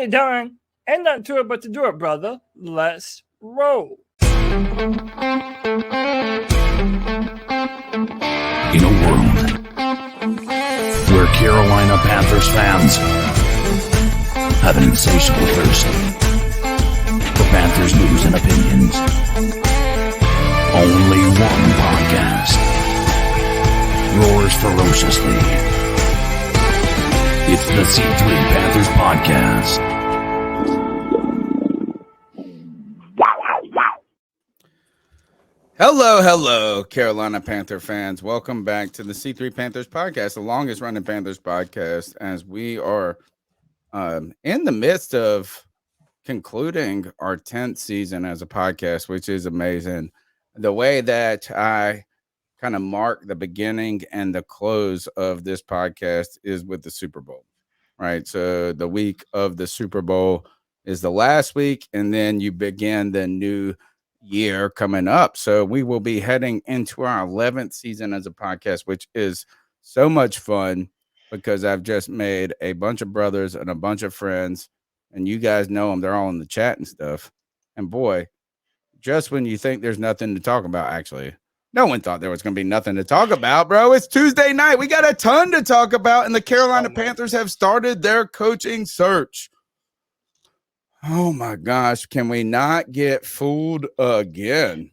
Tony Dunn. Ain't nothing to it but to do it, brother. Let's roll. In a world where Carolina Panthers fans have an insatiable thirst for Panthers news and opinions, only one podcast roars ferociously. It's the C3 Panthers Podcast. Hello, Carolina Panther fans. Welcome back to the C3 Panthers Podcast, the longest running Panthers podcast, as we are in the midst of concluding our 10th season as a podcast, which is amazing. The way that I kind of mark the beginning and the close of this podcast is with the Super Bowl, right? So the week of the Super Bowl is the last week, and then you begin the new year coming up. So we will be heading into our 11th season as a podcast, which is so much fun because I've just made a bunch of brothers and a bunch of friends, and you guys know them. They're all in the chat and stuff. And boy, just when you think there's nothing to talk about, actually, no one thought there was going to be nothing to talk about, bro. It's Tuesday night. We got a ton to talk about, and the Carolina Panthers have started their coaching search. Oh my gosh, can we not get fooled again?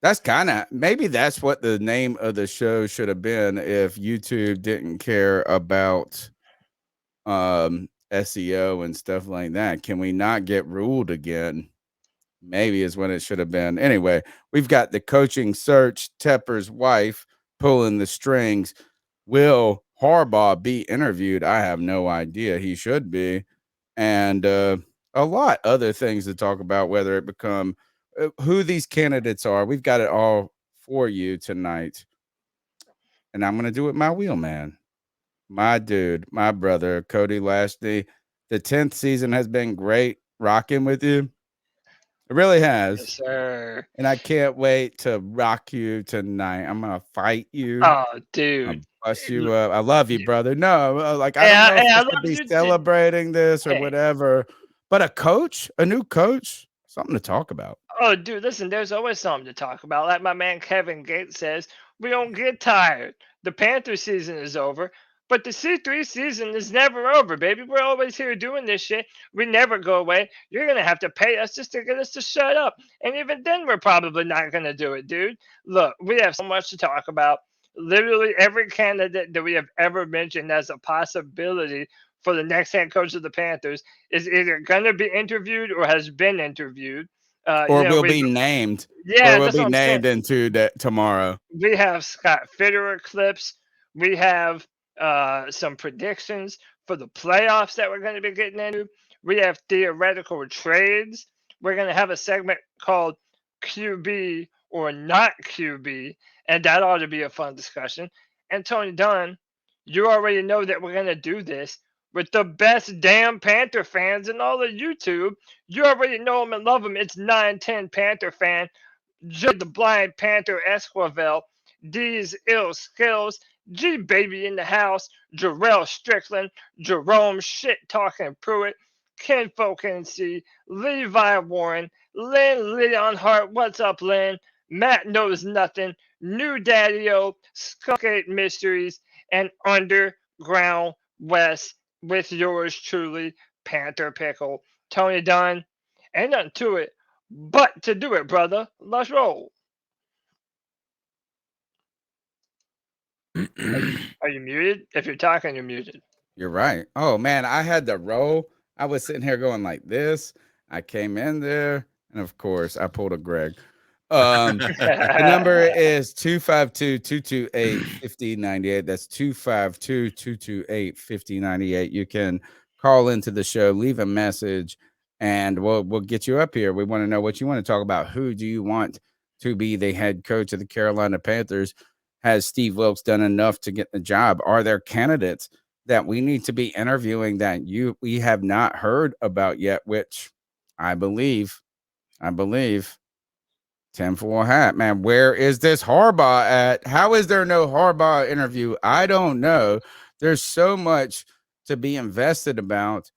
That's maybe that's what the name of the show should have been if YouTube didn't care about SEO and stuff like that. Can we not get ruled again? Maybe is what it should have been. Anyway, we've got the coaching search, Tepper's wife pulling the strings. Will Harbaugh be interviewed? I have no idea. He should be. And a lot other things to talk about, whether it become who these candidates are. We've got it all for you tonight. And I'm going to do it my wheelman, my dude, my brother, Cody Lashley. The 10th season has been great rocking with you. It really has. Yes, sir. And I can't wait to rock you tonight. I'm going to fight you. Oh, dude. Bust you up. I love you, brother. No, I don't know if I should be celebrating this or whatever. But a new coach, something to talk about. Oh, dude, listen, there's always something to talk about. Like my man Kevin Gates says, we don't get tired. The Panther season is over, but the C3 season is never over, baby. We're always here doing this shit. We never go away. You're going to have to pay us just to get us to shut up. And even then, we're probably not going to do it, dude. Look, we have so much to talk about. Literally every candidate that we have ever mentioned as a possibility for the next head coach of the Panthers is either going to be interviewed or has been interviewed. Or will be named. Yeah, or will be named into that tomorrow. We have Scott Fitterer clips. We have some predictions for the playoffs that we're going to be getting into. We have theoretical trades. We're going to have a segment called QB or not QB, and that ought to be a fun discussion. And Tony Dunn, you already know that we're going to do this with the best damn Panther fans in all of YouTube. You already know them and love them. It's 910 Panther fan, Joe the Blind Panther Esquivel, D's Ill Skills, G Baby in the house, Jarrell Strickland, Jerome Shit Talking Pruitt, Ken Fokency, Levi Warren, Lynn Leon Hart. What's up, Lynn? Matt Knows Nothing, New Daddy-O, Skunkgate Mysteries, and Underground West with yours truly, Panther Pickle. Tony Dunn, ain't nothing to it but to do it, brother. Let's roll. Are you muted? If you're talking, you're muted. You're right. Oh, man, I had to roll. I was sitting here going like this. I came in there, and of course, I pulled a Greg. The number is 252-228-5098. That's 252-228-5098. You can call into the show, leave a message, and we'll get you up here. We want to know what you want to talk about. Who do you want to be the head coach of the Carolina Panthers? Has Steve Wilks done enough to get the job? Are there candidates that we need to be interviewing that we have not heard about yet, which I believe 10-4 hat, man. Where is this Harbaugh at? How is there no Harbaugh interview? I don't know. There's so much to be invested about.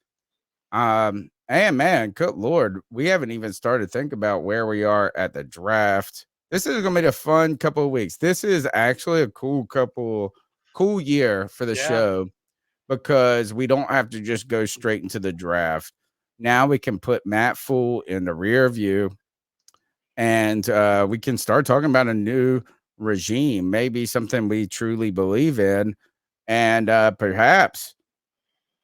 And man, good Lord, we haven't even started thinking about where we are at the draft. This is going to be a fun couple of weeks. This is actually a cool year for the show because we don't have to just go straight into the draft. Now we can put Matt Fool in the rear view and we can start talking about a new regime, maybe something we truly believe in. And perhaps,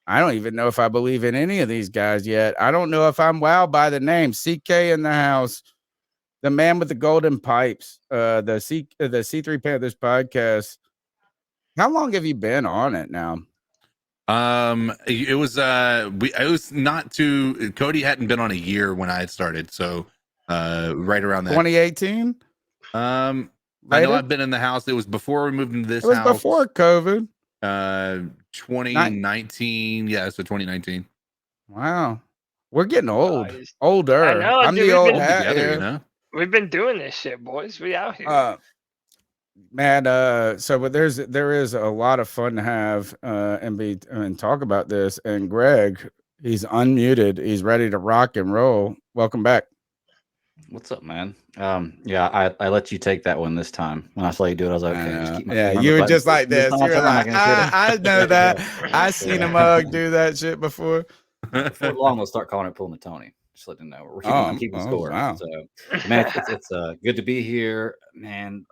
I don't even know if I believe in any of these guys yet. I don't know if I'm wowed by the name. CK in the house, the man with the golden pipes, the C3 Panthers podcast. How long have you been on it now? It was not too. Cody hadn't been on a year when I had started, so right around that 2018. I know I've been in the house. It was before we moved into this house. It was before COVID. 2019. Yeah, so 2019. Wow, we're getting older. I know, I'm dude, the old Together, hat, you know. We've been doing this shit, boys. We out here. Man, so but there is a lot of fun to have and talk about this. And Greg, he's unmuted. He's ready to rock and roll. Welcome back. What's up, man? Yeah, I let you take that one this time. When I saw you do it, I was like, okay, just keep my you were just like this. You were like, I know that. I seen a mug do that shit before. Before long, we'll start calling it pulling the Tony. Just letting them know we're keeping score. Wow. So, man, it's good to be here, man.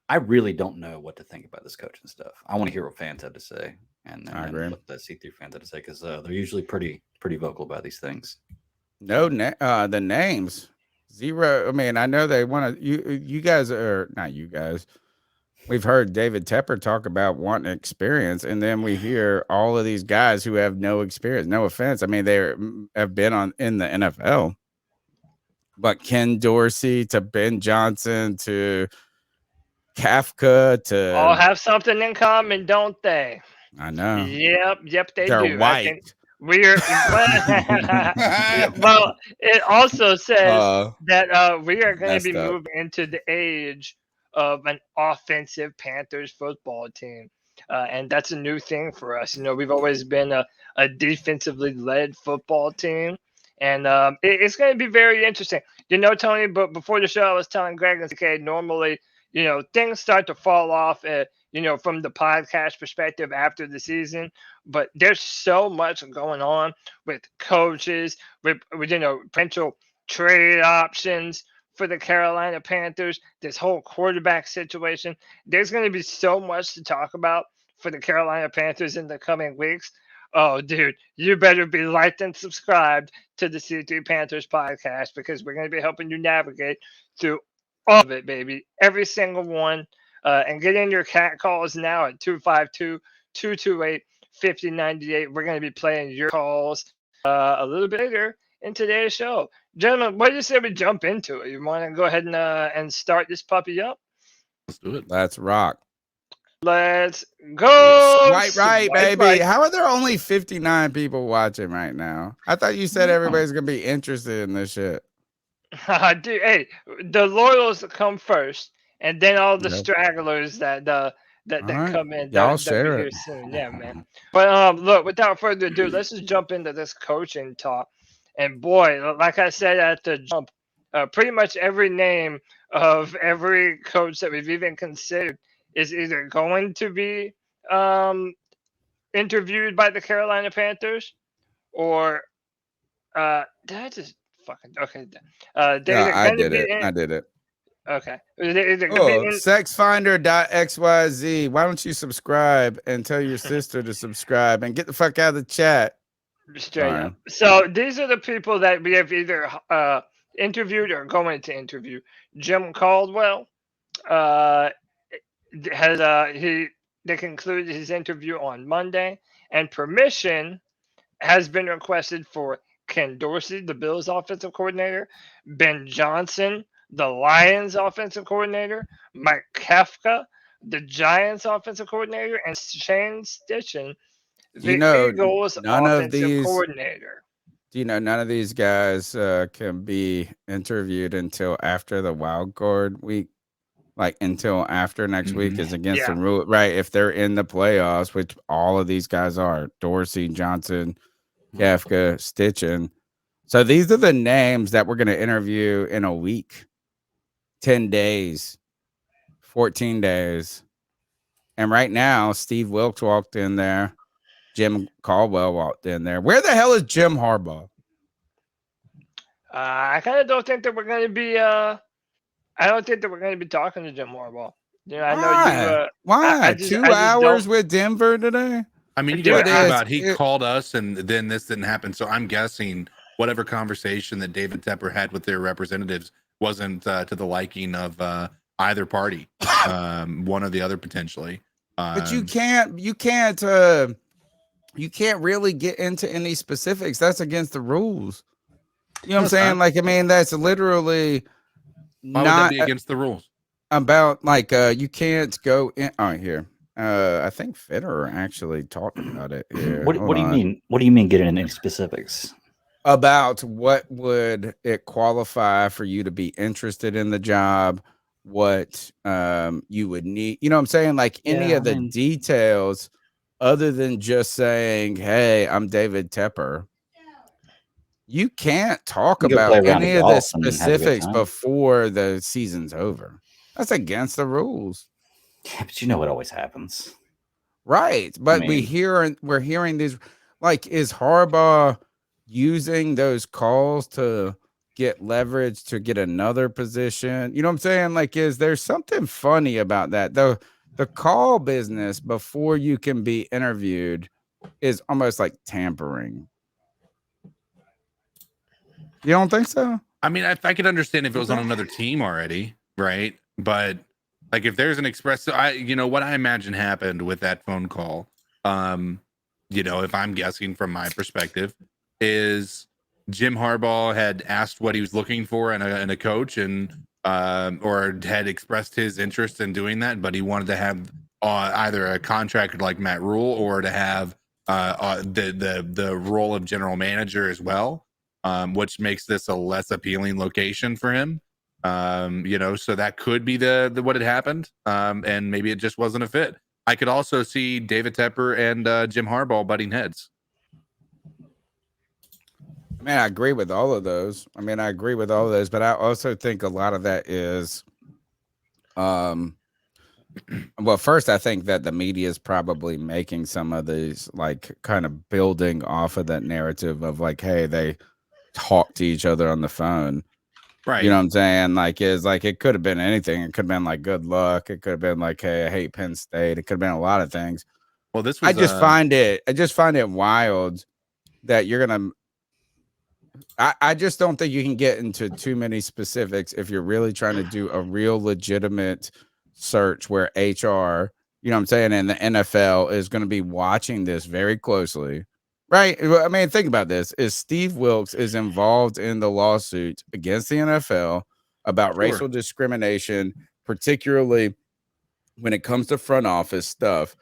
I really don't know what to think about this coaching stuff. I want to hear what fans have to say, and what the C3 fans have to say, because they're usually pretty vocal about these things. No, the names zero. I mean, I know they want to. You guys are not you guys. We've heard David Tepper talk about wanting experience, and then we hear all of these guys who have no experience. No offense, I mean they have been in the NFL, but Ken Dorsey to Ben Johnson to Kafka to all have something in common, don't they? I know. Yep, they They're do. white. We're well. It also says that we are going to be moving into the age of an offensive Panthers football team, and that's a new thing for us. You know, we've always been a defensively led football team, and it's going to be very interesting. You know, Tony. But before the show, I was telling Greg, okay, normally, you know, things start to fall off, you know, from the podcast perspective after the season. But there's so much going on with coaches, with you know, potential trade options for the Carolina Panthers, this whole quarterback situation. There's going to be so much to talk about for the Carolina Panthers in the coming weeks. Oh, dude, you better be liked and subscribed to the C3 Panthers podcast, because we're going to be helping you navigate through all of it, baby. Every single one. And get in your cat calls now at 252-228-5098. We're going to be playing your calls a little bit later in today's show. Gentlemen, what do you say we jump into it? You want to go ahead and start this puppy up? Let's do it. Let's rock. Let's go. Swipe right, baby. Right. How are there only 59 people watching right now? I thought you said everybody's going to be interested in this shit. Dude, hey, the loyals come first, and then all the stragglers that come in. Y'all share it soon. Yeah, man. But look, without further ado, let's just jump into this coaching talk. And boy, like I said at the jump, pretty much every name of every coach that we've even considered is either going to be interviewed by the Carolina Panthers, or did I just fucking okay? I did it. Okay. Sexfinder.xyz. Why don't you subscribe and tell your sister to subscribe and get the fuck out of the chat? Straight up. So these are the people that we have either interviewed or going to interview. Steichen Caldwell they concluded his interview on Monday, and permission has been requested for Ken Dorsey, the Bills offensive coordinator, Ben Johnson, the Lions offensive coordinator, Mike Kafka, the Giants offensive coordinator, and Shane Steichen, the Eagles offensive coordinator. Do you know none of these guys can be interviewed until after the wild card week? Like until after next week is against the rule, right? If they're in the playoffs, which all of these guys are, Dorsey, Johnson, Kafka, Steichen. So these are the names that we're going to interview in a week, 10 days, 14 days. And right now, Steve Wilks walked in there. Jim Caldwell walked in there. Where the hell is Jim Harbaugh? I kind of don't think that we're going to be. I don't think that we're going to be talking to Jim Harbaugh. You know, I know you. Why? 2 hours with Denver today? I mean, you got to think about he called us, and then this didn't happen. So I'm guessing whatever conversation that David Tepper had with their representatives wasn't to the liking of either party, one or the other potentially. But you can't really get into any specifics. That's against the rules. You know what I'm saying? Like, I mean, that's literally why would that be against the rules? About like you can't go in here. I think Federer actually talked about it here. What do you mean? What do you mean getting into any specifics? About what would it qualify for you to be interested in the job? What you would need, you know what I'm saying? Like any of the details other than just saying, hey, I'm David Tepper. You can't talk about any of the specifics before the season's over. That's against the rules. Yeah, but you know what always happens. Right. But we're hearing these, like, is Harbaugh using those calls to get leverage to get another position? You know what I'm saying? Like, is there something funny about that? The call business before you can be interviewed is almost like tampering. You don't think so? I mean, I could understand if it was on another team already, right? But like if there's an express, what I imagine happened with that phone call, if I'm guessing from my perspective, is Jim Harbaugh had asked what he was looking for in a coach, and or had expressed his interest in doing that, but he wanted to have either a contractor like Matt Rule or to have the role of general manager as well, which makes this a less appealing location for him. So that could be the what had happened, and maybe it just wasn't a fit. I could also see David Tepper and Jim Harbaugh butting heads. Man, I agree with all of those. But I also think a lot of that is, well, first, I think that the media is probably making some of these, like, kind of building off of that narrative of like, hey, they talk to each other on the phone. Right. You know what I'm saying? Like, it could have been anything. It could have been like, good luck. It could have been like, hey, I hate Penn State. It could have been a lot of things. Well, this was, I just find it wild that you're going to, I just don't think you can get into too many specifics if you're really trying to do a real legitimate search where HR, you know what I'm saying, and the NFL is going to be watching this very closely. Right. I mean, think about this. Is Steve Wilks is involved in the lawsuit against the NFL about racial discrimination, particularly when it comes to front office stuff.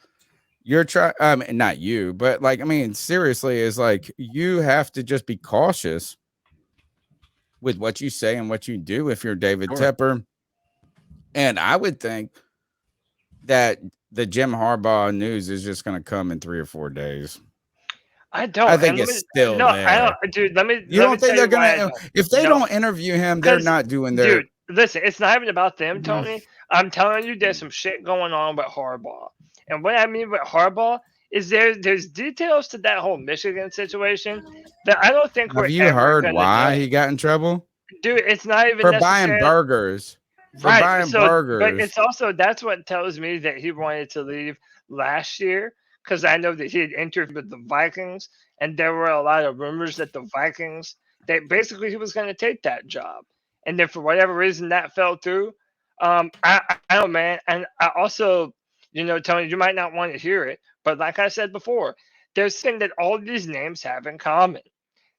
You're trying, not you, but like, I mean, seriously, is like, you have to just be cautious with what you say and what you do if you're David Tepper. And I would think that the Jim Harbaugh news is just going to come in 3 or 4 days. I don't. I think it's still there. I don't, dude. You don't think they're gonna? If they don't interview him, they're not doing their. Dude, listen, it's not even about them, Tony. I'm telling you, there's some shit going on with Harbaugh, and what I mean with Harbaugh is there's details to that whole Michigan situation that I don't think we're. Have you heard why he got in trouble? Dude, it's not even for buying burgers. Right. Buying burgers. But it's also that's what tells me that he wanted to leave last year. Because I know that he had interviewed with the Vikings, and there were a lot of rumors that the Vikings, that basically he was going to take that job. And then for whatever reason that fell through. I don't know, man. And I also, Tony, you might not want to hear it, but like I said before, there's something that all these names have in common.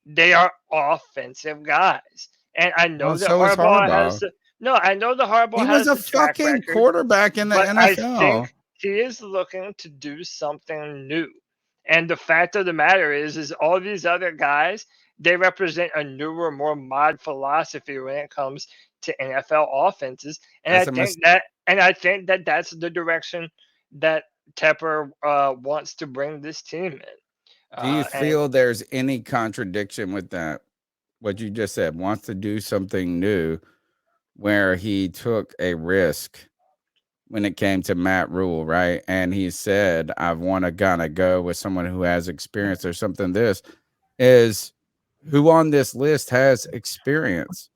They are offensive guys. And I know that Harbaugh has I know the Harbaugh has a fucking quarterback in the NFL. I think he is looking to do something new. And the fact of the matter is all these other guys, they represent a newer, more modern philosophy when it comes to NFL offenses. And I think that that's the direction that Tepper wants to bring this team in. Do you feel there's any contradiction with that? What you just said, wants to do something new, where he took a risk when it came to Matt Rule, right? And he said, I want to kind of go with someone who has experience or something. This is who on this list has experience.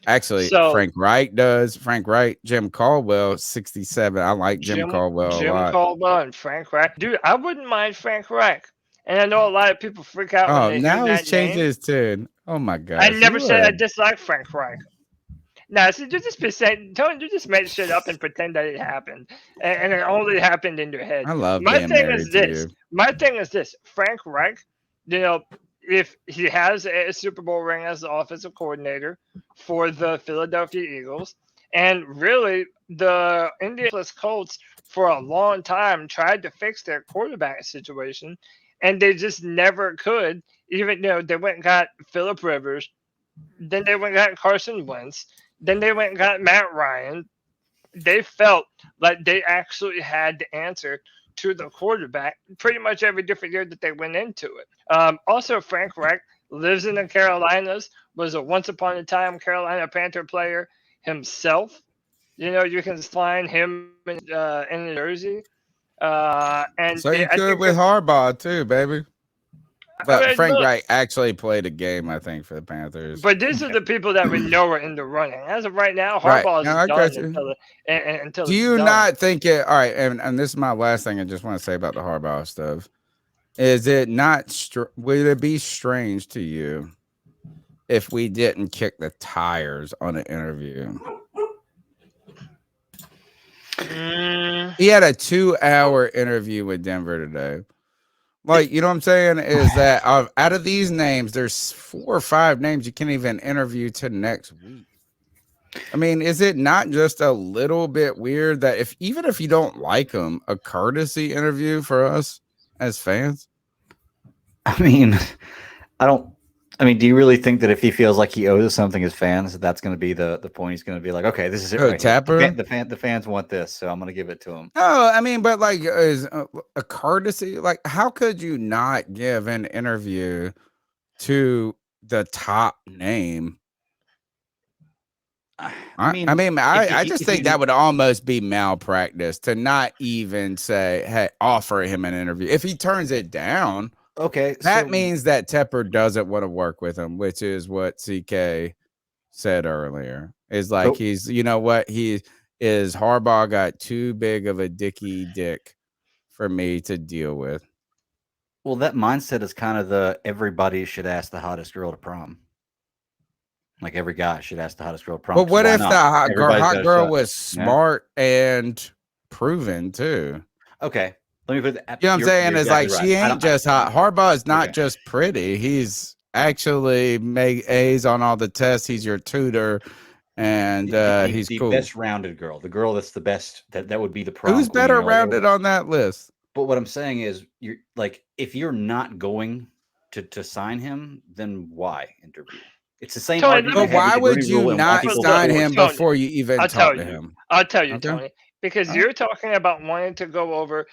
Actually, Frank Wright does. Frank Wright, Jim Caldwell, 67. I like Jim Caldwell a lot. Jim Caldwell and Frank Wright. Dude, I wouldn't mind Frank Wright. And I know a lot of people freak out when they now hear he's that changed name. his tune. Oh my God. I never said I dislike Frank Wright. No, so you just be saying, Tony, you just made shit up and pretend that it happened, and it only happened in your head. I love being married to you. My thing is this: Frank Reich, if he has a Super Bowl ring as the offensive coordinator for the Philadelphia Eagles, and really the Indianapolis Colts for a long time tried to fix their quarterback situation, and they just never could. Even they went and got Phillip Rivers, then they went and got Carson Wentz. Then they went and got Matt Ryan. They felt like they actually had the answer to the quarterback pretty much every different year that they went into it. Also, Frank Reich lives in the Carolinas, was a once upon a time Carolina Panther player himself. You can find him in New Jersey. And so you could with Harbaugh too, baby. But Frank Wright actually played a game, I think, for the Panthers. But these are the people that we know are in the running. As of right now, Harbaugh is done until Do you not think it? All right, and this is my last thing I just want to say about the Harbaugh stuff. Is it not? Would it be strange to you if we didn't kick the tires on an interview? He had a 2-hour interview with Denver today. Like, you know what I'm saying? Is that out of these names, there's 4 or 5 names you can't even interview to next week. I mean, is it not just a little bit weird that even if you don't like them, a courtesy interview for us as fans? I mean, do you really think that if he feels like he owes us something as fans, that's going to be the point? He's going to be like, okay, this is it. Right Tapper? The fans want this, so I'm going to give it to him. No, I mean, but like, is a courtesy? Like, how could you not give an interview to the top name? I just think that would almost be malpractice to not even say, hey, offer him an interview. If he turns it down. Okay, that means that Tepper doesn't want to work with him, which is what CK said earlier. Is like he's, you know what, Harbaugh got too big of a dick for me to deal with. Well, that mindset is kind of everybody should ask the hottest girl to prom. Like every guy should ask the hottest girl to prom. But what if the hot girl was smart and proven too? Okay. Let me put that. You know what I'm saying? Is like she ain't just hot. Harbaugh is not just pretty. He's actually made A's on all the tests. He's your tutor, and he's the cool. Best rounded girl. The girl that's the best. That would be the prom. Who's better rounded on that list? But what I'm saying is, you're like, if you're not going to sign him, then why interview? It's the same argument. But why would you not sign him before you even talk to him? I'll tell you, Tony. Because you're talking about wanting to go over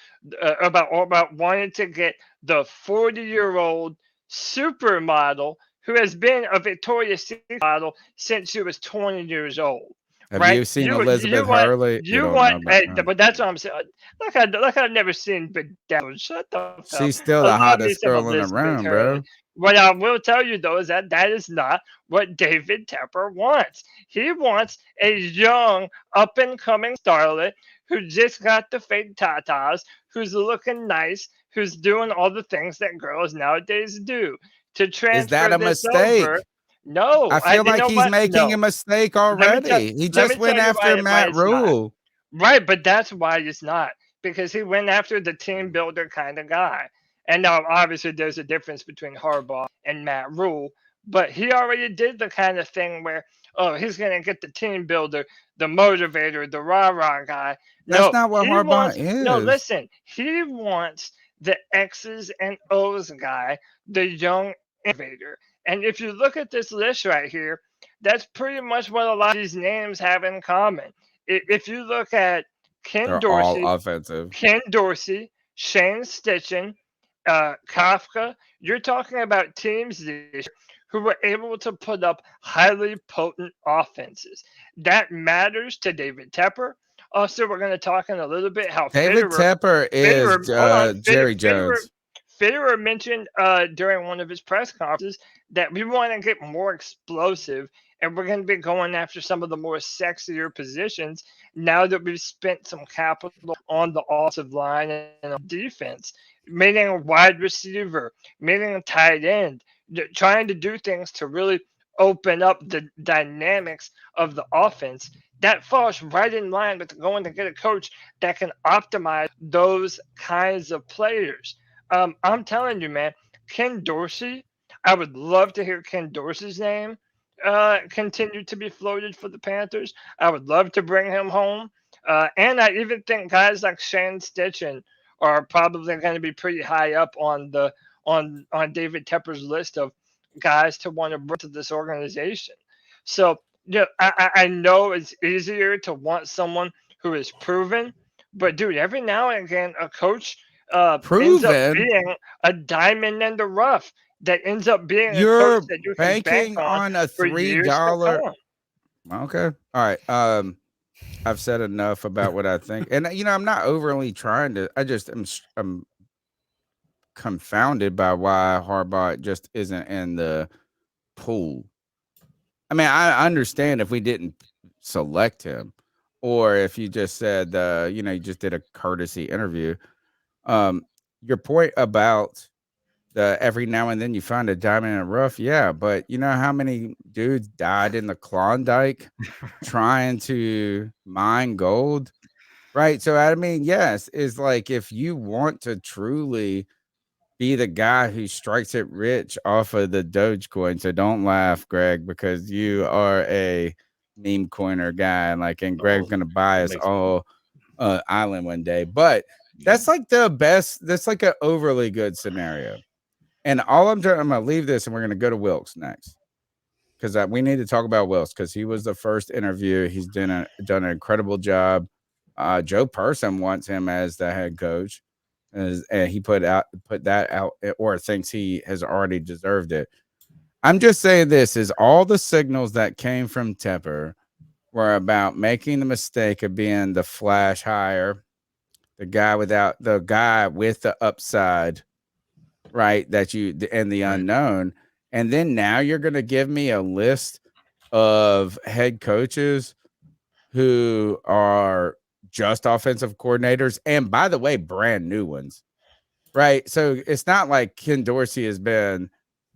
about wanting to get the 40-year-old supermodel who has been a Victoria's Secret model since she was 20 years old. Have you seen Elizabeth Hurley? But that's what I'm saying. Like I've never seen Bedazzled. Shut the fuck. She's still the hottest girl in the room, bro. What I will tell you, though, is that is not what David Tepper wants. He wants a young, up-and-coming starlet who just got the fake tatas, who's looking nice, who's doing all the things that girls nowadays do. To transfer is that a mistake? Over, no. I feel like he's making a mistake already. He just went after Matt Rule. Right, but that's why it's not. Because he went after the team builder kind of guy. And now, obviously, there's a difference between Harbaugh and Matt Rule. But he already did the kind of thing where, he's going to get the team builder, the motivator, the rah-rah guy. That's not what Harbaugh is. No, listen. He wants the X's and O's guy, the young innovator. And if you look at this list right here, that's pretty much what a lot of these names have in common. If you look at Ken Dorsey, all offensive. Ken Dorsey, Shane Steichen, Kafka. You're talking about teams this year who were able to put up highly potent offenses. That matters to David Tepper. Also, we're going to talk in a little bit how David Tepper is Jerry Jones. Fitterer mentioned during one of his press conferences that we want to get more explosive, and we're going to be going after some of the more sexier positions now that we've spent some capital on the offensive line and on defense, meaning a wide receiver, meaning a tight end, trying to do things to really open up the dynamics of the offense. That falls right in line with going to get a coach that can optimize those kinds of players. I'm telling you, man, Ken Dorsey, I would love to hear Ken Dorsey's name continue to be floated for the Panthers. I would love to bring him home. And I even think guys like Shane Steichen are probably going to be pretty high up on the on David Tepper's list of guys to want to bring to this organization. So I know it's easier to want someone who is proven, but dude, every now and again, a coach ends up being a diamond in the rough that ends up being a coach that you can bank on a $3. Okay. All right. I've said enough about what I think. And I'm not overly trying to, I'm confounded by why Harbaugh just isn't in the pool. I mean, I understand if we didn't select him, or if you just said, you just did a courtesy interview. Your point about every now and then you find a diamond in the rough, yeah, but you know how many dudes died in the Klondike trying to mine gold, right? So I mean, yes, it's like if you want to truly be the guy who strikes it rich off of the Dogecoin. So don't laugh, Greg, because you are a meme coiner guy, and Greg's gonna buy us all island one day. But that's like the best. That's like an overly good scenario. And I'm gonna leave this, and we're gonna go to Wilks next, because we need to talk about Wilks because he was the first interview. He's done an incredible job. Joe Person wants him as the head coach. And he put that out, or thinks he has already deserved it. I'm just saying this is all the signals that came from Tepper were about making the mistake of being the flash hire, the guy with the upside, right? And the unknown. And then now you're going to give me a list of head coaches who are just offensive coordinators, and by the way, brand new ones, right? So it's not like Ken Dorsey has been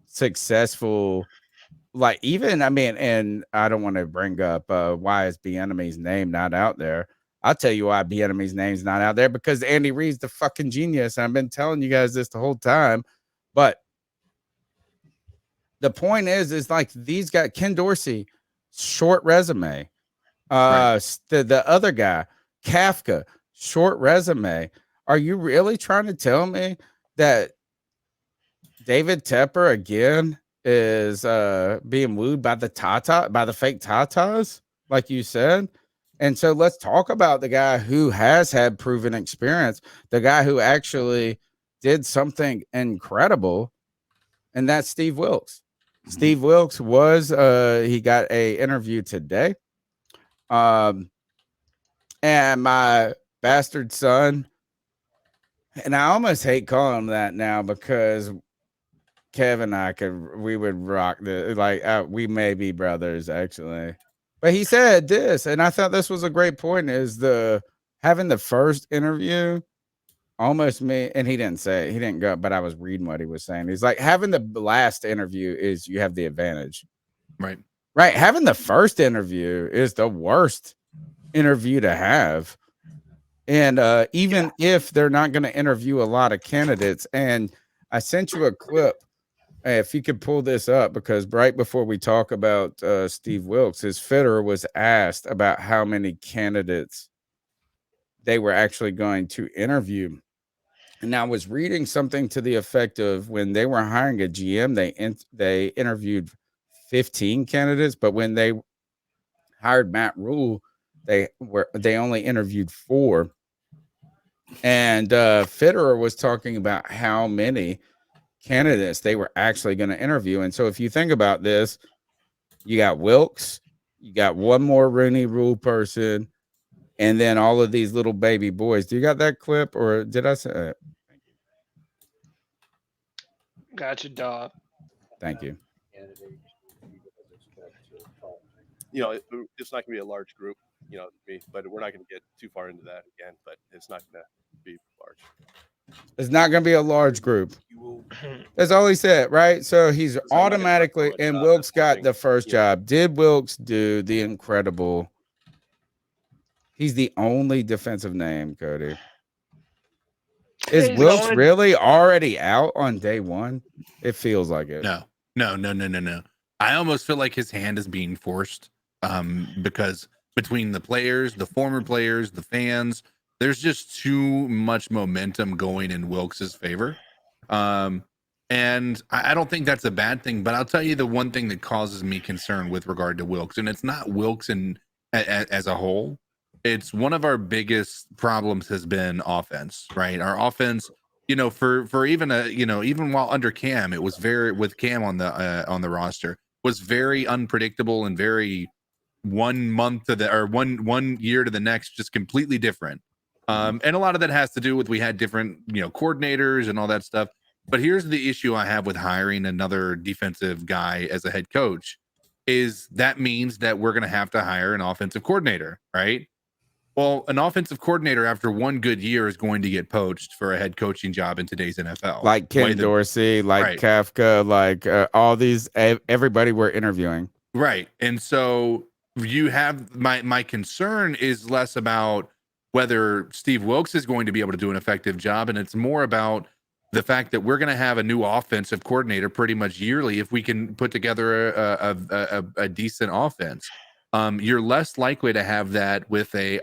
successful, and I don't want to bring up why is Bieniemy's name not out there. I'll tell you why Bieniemy's name's not out there, because Andy Reid's the fucking genius, and I've been telling you guys this the whole time. But the point is like these guys, Ken Dorsey, short resume. The other guy, Kafka, short resume. Are you really trying to tell me that David Tepper again is being wooed by the fake Tatas, like you said? And so let's talk about the guy who has had proven experience, the guy who actually did something incredible, and that's Steve Wilks. Mm-hmm. Steve Wilks was he got a interview today. And my bastard son, and I almost hate calling him that now, because Kevin and I we would rock we may be brothers actually, but he said this, and I thought this was a great point, is having the first interview almost me, and he didn't go, but I was reading what he was saying. He's like, having the last interview is you have the advantage. Right. Having the first interview is the worst interview to have. And even if they're not going to interview a lot of candidates, and I sent you a clip, if you could pull this up, because right before we talk about Steve Wilks, his Fitterer was asked about how many candidates they were actually going to interview. And I was reading something to the effect of, when they were hiring a GM, they interviewed 15 candidates, but when they hired Matt Rule, they only interviewed 4. And Fitterer was talking about how many candidates they were actually going to interview. And so if you think about this, you got Wilks, you got one more Rooney Rule person, and then all of these little baby boys. Do you got that clip, or did I say it? Gotcha, dog. Thank you. You know, it's not going to be a large group, you know, but we're not going to get too far into that again, but it's not going to be large. It's not going to be a large group. That's all he said, right? So he's automatically, and Wilks got the first job. Did Wilks do the incredible? He's the only defensive name, Cody. Is Wilks really already out on day one? It feels like it. No. I almost feel like his hand is being forced because between the players, the former players, the fans, there's just too much momentum going in Wilks's favor. And I don't think that's a bad thing, but I'll tell you the one thing that causes me concern with regard to Wilks, and it's not Wilks as a whole. It's one of our biggest problems has been offense, right? Our offense, you know, for even even while under Cam, it was very, with Cam on the roster, was very unpredictable and very 1 month to the, or one year to the next, just completely different. And a lot of that has to do with, we had different, coordinators and all that stuff. But here's the issue I have with hiring another defensive guy as a head coach, is that means that we're going to have to hire an offensive coordinator, right? Well, an offensive coordinator after one good year is going to get poached for a head coaching job in today's NFL. Like Ken Dorsey, like Kafka, like all these, everybody we're interviewing. Right. And so you have, my concern is less about whether Steve Wilks is going to be able to do an effective job, and it's more about the fact that we're going to have a new offensive coordinator pretty much yearly if we can put together a decent offense. You're less likely to have that with a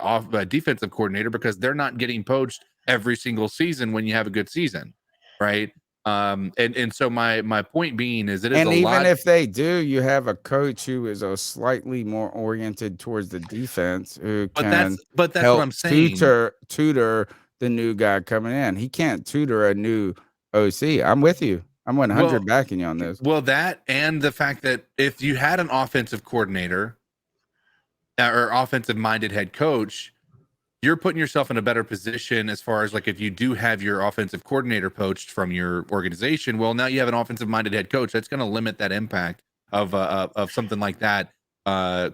defensive coordinator because they're not getting poached every single season when you have a good season, right? And so my point being is it is, and even if they do, you have a coach who is a slightly more oriented towards the defense, who can that's help what I'm saying. tutor the new guy coming in. He can't tutor a new OC. I'm with you. I'm 100 backing you on this. Well, that, and the fact that if you had an offensive coordinator or offensive minded head coach, you're putting yourself in a better position as far as, like, if you do have your offensive coordinator poached from your organization, well, now you have an offensive minded head coach. That's going to limit that impact of something like that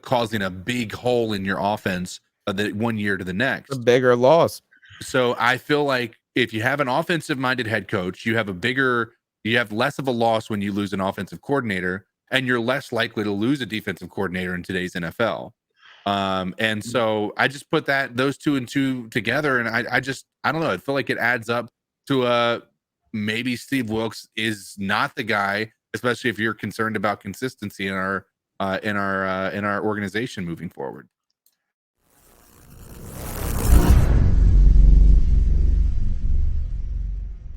causing a big hole in your offense the 1 year to the next. A bigger loss. So I feel like if you have an offensive minded head coach, you have less of a loss when you lose an offensive coordinator, and you're less likely to lose a defensive coordinator in today's NFL. And so I just put those two and two together, and I don't know. I feel like it adds up to maybe Steve Wilks is not the guy, especially if you're concerned about consistency in our organization moving forward.